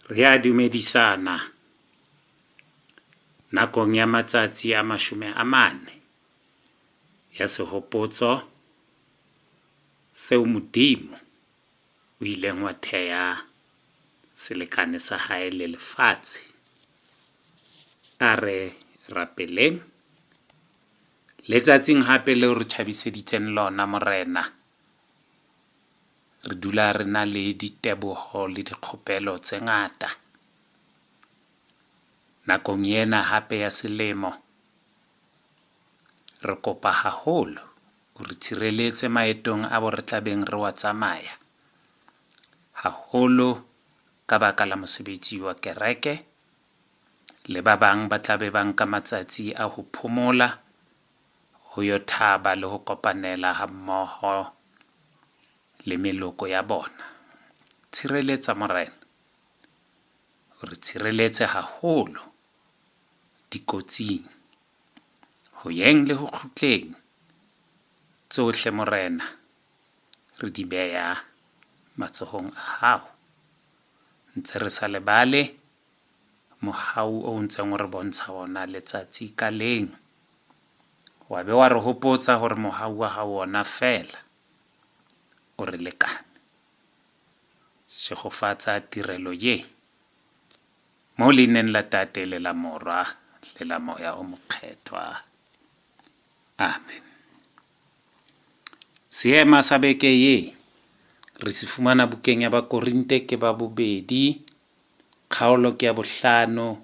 Re a dumedisana nakong ya matsatsi a 40 ya sehopotso seo Modimo o ileng wa theha selekane sa hae le lefatshe. A re rapeleng letsatsing hape leo re thabiseditseng lona Morena. Re dula re na le diteboho le dikgopelo tse ngata nakong ena hape ya selemo. Re kopa haholo o re tshireletse maetong a bo re tlabeng re wa tsamaya, haholo ka baka la mosebetsi wa kereke, le ba bang ba tlabe ba nka matsatsi a ho phomola, ho yo thaba le ho kopanela ha mmoho le meloko ya bona. Tshireletsa Morena, o re tshireletse haholo dikotsing, ho yeng le ho kgutleng. Tsohle Morena re di beha matsohong a hao, ntse re sa lebale mohau o ntseng o re bontsha ona letsatsi ka leng. Wa be wa re hopotsa hore mohau wa hao ona fela o re lekane. Shegofatsa tirelo ye mo leineng la Tate le la Morwa le la Moya o Mokgethwa. Amen. Seema sa beke ye re se fumana bukeng ya Bakorinte ke ba 2, kgaolo ke ya 5,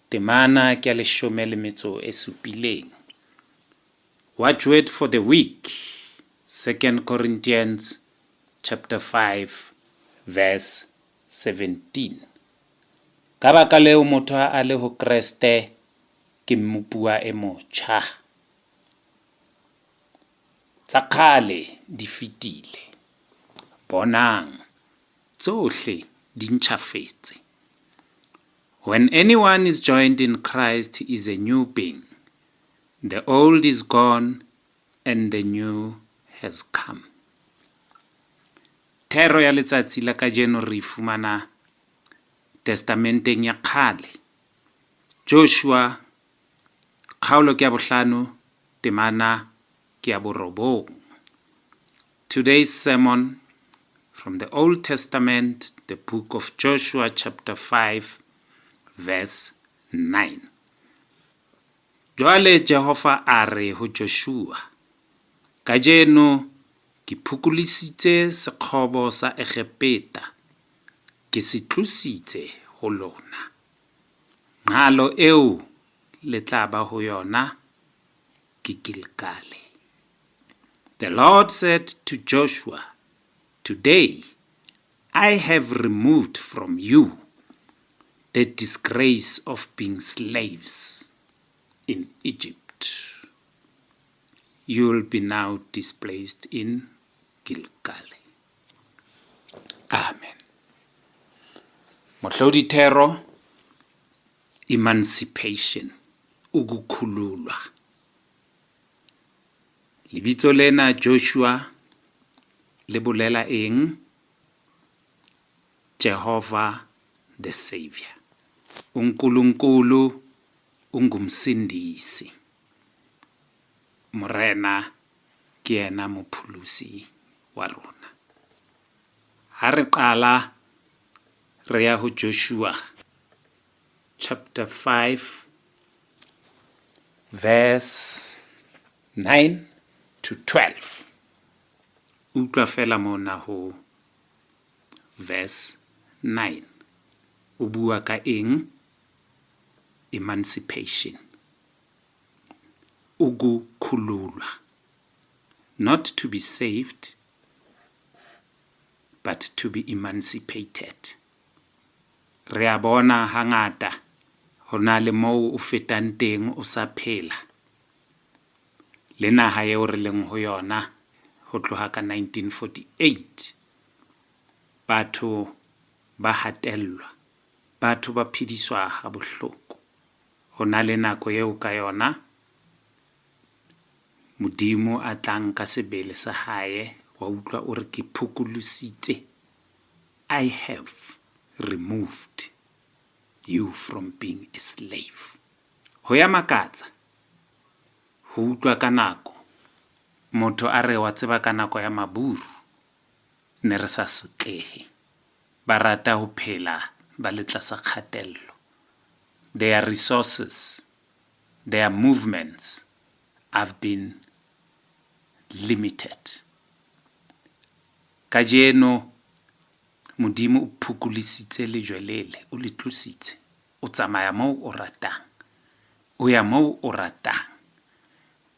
temana ke ya 17. Watchword for the week, 2 Corinthians chapter 5 verse 17. Ka baka leo motho a le ho Kreste ke mmupua e motjha. Tsa kgale di fetile, bonang tsohle di ntjhafetse. When anyone is joined in Christ, he is a new being. The old is gone and the new has come. Thero ya letsatsi la kajeno re fumana testamenteng ya kgale. Joshua, kgaolo ke ya 5, temana ke ya 9. Today's sermon from the Old Testament, the book of Joshua chapter 5 verse 9. Jwale Jehova a re ho Joshua, kajeno ke phukulisitse sekgobo sa Egepeta, ke se tlositse ho lona. Ngalo eo le tla ba ho yona ke Gilgal. The Lord said to Joshua, today I have removed from you the disgrace of being slaves in Egypt. You will be now displaced in Gilgal. Amen. Mohlodi thero, emancipation, ukukhululwa. Lebitso lena Joshua le bolela eng? Jehovah the Savior. uNkulunkulu ungumsindisi. Morena ke yena mophulusi wa rona. Ha re qala re ya ho Joshua chapter 5 verse 9 to 12. Utlwa fela mona ho verse 9. O bua ka eng? Emancipation. Ukukhululwa. Not to be saved, but to be emancipated. Re a bona hangata hona le moo o fetang teng o sa phela. Le naha eo re leng ho yona ho tloha ka 1948. Batho ba hatellwa, batho ba phediswa ha bohloko. Hona le nako eo ka yona Modimo a tlang ka sebele sa hae, wa utlwa o re ke phukulisitse. I have removed you from being a slave. Ho ya makatsa ho utlwa ka nako motho a re wa tseba ka nako ya Maburu ne re sa sotlehe, ba rata ho phela ba le tlasa kgatello. Their resources, their movements have been limited. Kajeno Modimo o phukulisitse lejwelele, o le tlositse, o tsamaya moo o ratang, o ya moo o ratang,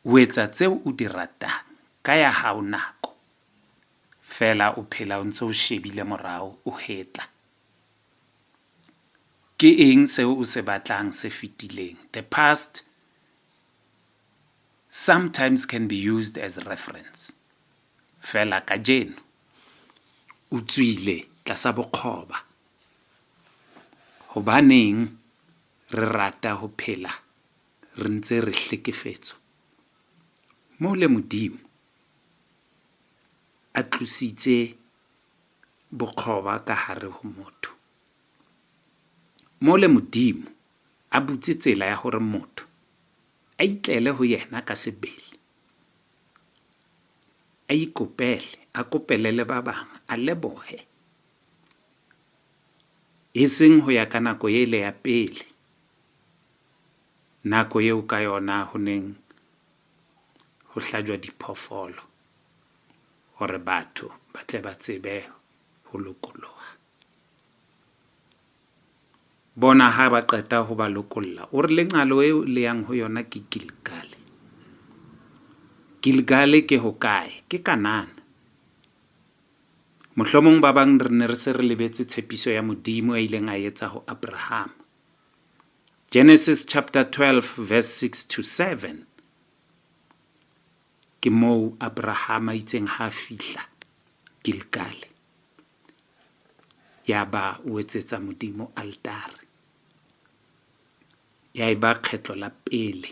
o etsa tseo o di ratang ka ya hao nako. Fela o phela o ntse o shebile morao o hetla. Ke eng seo o se batlang se fetileng? The past sometimes can be used as reference. Fela kajeno o tswile tlasa bokgoba. Hobaneng re rata ho phela re ntse re hlekefetswa? Mole Modimo a tlositse bokgoba ka hare ho motho. Mole Modimo a butse tsela ya hore motho a itlele ho yena ka sebele, a ikopele, a kopele le ba bang, a lebohe. E seng ho ya ka nako ele ya pele, nako eo ka yona ho neng ho hlajwa diphoofolo hore batho ba tle ba tsebe ho lokoloha. Bona ha ba qeta ho ba lokolla, o re lengalo eo le yang ho yona ke Gilgal. Gilgal ke hokae? Ke Kanana. Mohlomong ba bang re ne re se re lebetse tshepiso ya Modimo a ileng a etsa ho Abraham. Genesis chapter 12 verse 6 to 7. Ke moo Abraham a itseng ha fihla Gilgal, ya ba o etsetsa Modimo altare. Ya eba kgetlo la pele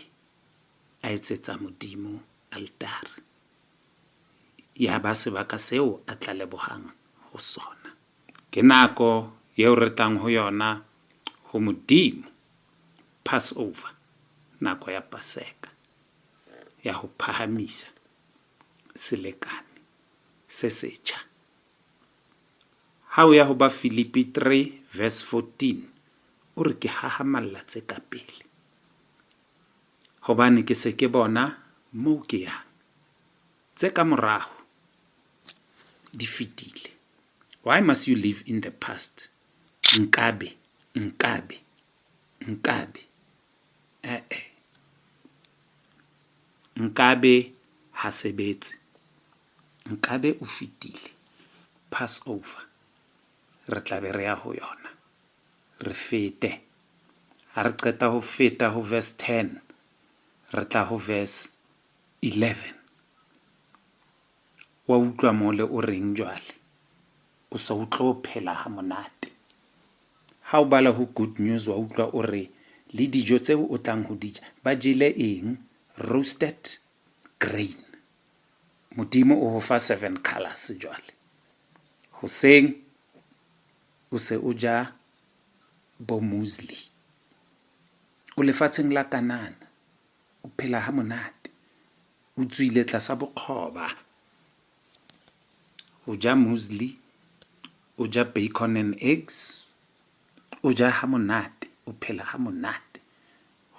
a etsetsa Modimo altare. Ya ba sebaka seo a tla lebohang ho sona. Ke nako yeo re tlang ho yona ho Modimo, Passover, nako ya Paseka, ya ho phahamisa selekane se setjha. Ha o ya ho ba Filipi 3 verse 14, o re ke hahamalla tse ka pele, hobane ke se ke bona moo ke yang, tse ka moraho di fetile. Why must you live in the past? Nkabe Nkabe ha sebetse, nkabe o fetile. Passover re tla be re ya ho yona, re fete. Ha re qeta ho feta ho verse 10, re tla ho verse 11. Wa utlwa mole o reng jwale? O se o tlo phela ha monate. Ha o bala ho Good News wa utlwa o re le dijo tseo o tlang ho dija ba jele eng? Roasted grain. Modimo o ho fa 7 colors jwale. Hoseng o se o ja bo muesli. O lefatsheng la Kanana, o phela ha monate, o tswile tlasa bokgoba. O ja muesli, o ja bacon and eggs, o ja ha monate, o phela ha monate.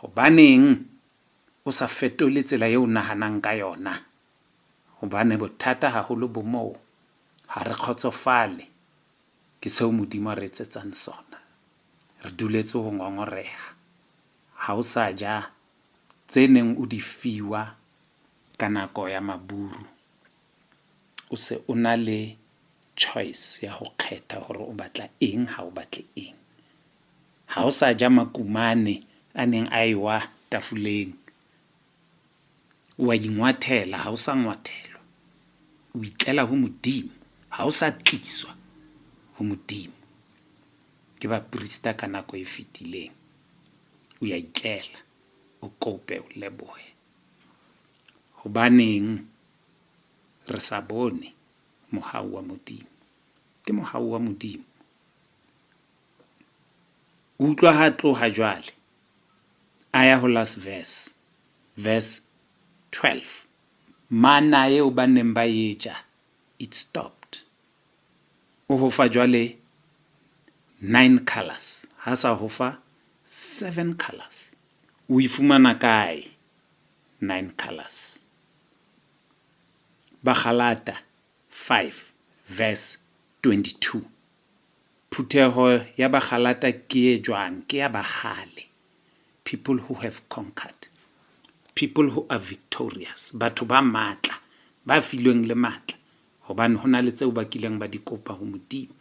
Hobaneng o sa fetole tsela eo nahanang ka yona? Hobane bothata haholo bo moo, ha re kgotsofale ke seo Modimo a re etsetsang sona. Re duletse ho ngongoreha. Ha o sa ja tse neng o di fiwa ka nako ya Maburu, o se o na le choice ya ho kgetha hore o batla eng, ha o batle eng. Ha o sa ja makumane a neng a ewa tafuleng, wa ingwathela, ha o sa ngwathelwa, o itlela ho Modimo, ha o sa tliswa ho Modimo ke ba prista ka nako e fetileng. O ya itlela, o kope, o lebohe. Hobaneng re sa bone mohau wa Modimo? Ke mohau wa Modimo utlwa ha tloha jwale a ya ho last verse 12, mana eo ba neng ba etja it stopped. O ho fa jwale 9 colors ha sa ho fa 7 colors. O ifumana kae 9 colors? Baggalata 5 verse 22. Phutheho ya Baggalata ke e jwang? Ke ya bahale, people who have conquered, people who are victorious, batho ba matla, ba filweng le matla, hobane hona le tseo ba kileng ba di kopa ho Modimo.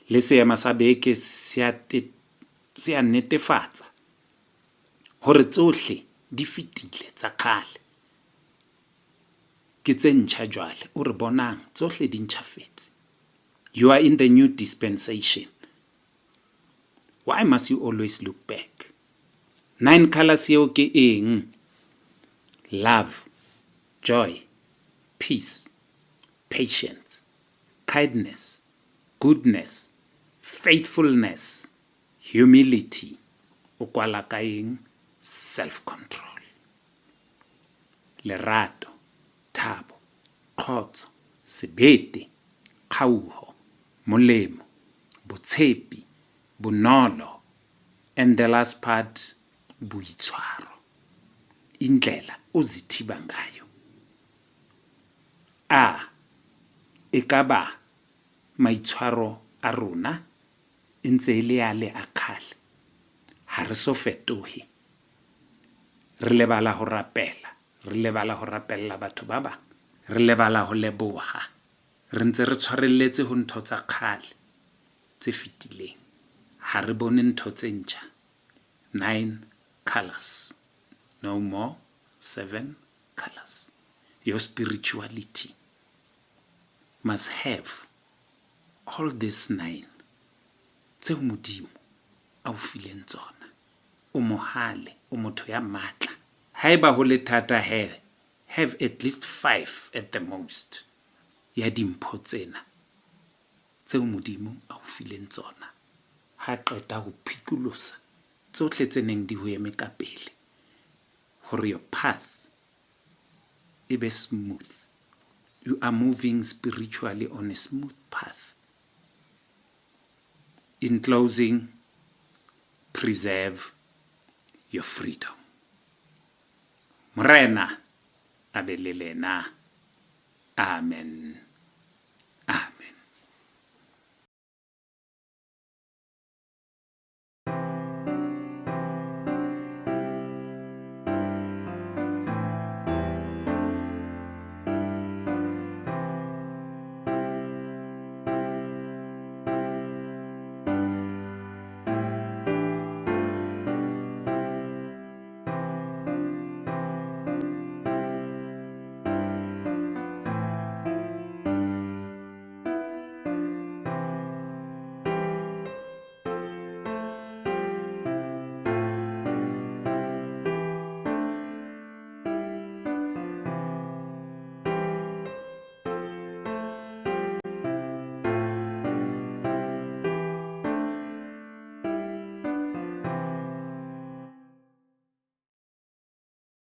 Le seema sa beke se a netefatsa hore tsohle di fetile tsa kgale, ke tse ntjha jwale. O re bonang tsohle di ntjhafetse. You are in the new dispensation. Why must you always look back? 9 colors eo ke eng? Love, joy, peace, patience, kindness, goodness, faithfulness, humility. O kwala ka eng? Self-control. Lerato, thabo, kgotso, sebete, kgauho, molemo, botshepi, bonolo, and the last part, boitshwaro. Indlela ozithiba ngayo. Ekaba maitshwaro a rona ntse e le yale a kgale? Ha re so fetohe. Re lebala ho rapela, re lebala ho rapella batho ba bang, re lebala ho leboha, re ntse re tshwarelletse ho ntho tsa kgale tse fetileng. Ha re bone ntho tse ntjha. 9 colors, no more 7 colors. Your spirituality must have all these 9 tseo Modimo a o fileng tsona. O mohale, o motho ya matla. Haeba ho le thata have at least 5 at the most ya dimpho tsena tseo Modimo a o fileng tsona. Ha qeta ho phikolosa tsohle tse neng di ho eme ka pele, hore your path e be smooth. You are moving spiritually on a smooth path. In closing, preserve your freedom. Morena a be le lena. Amen.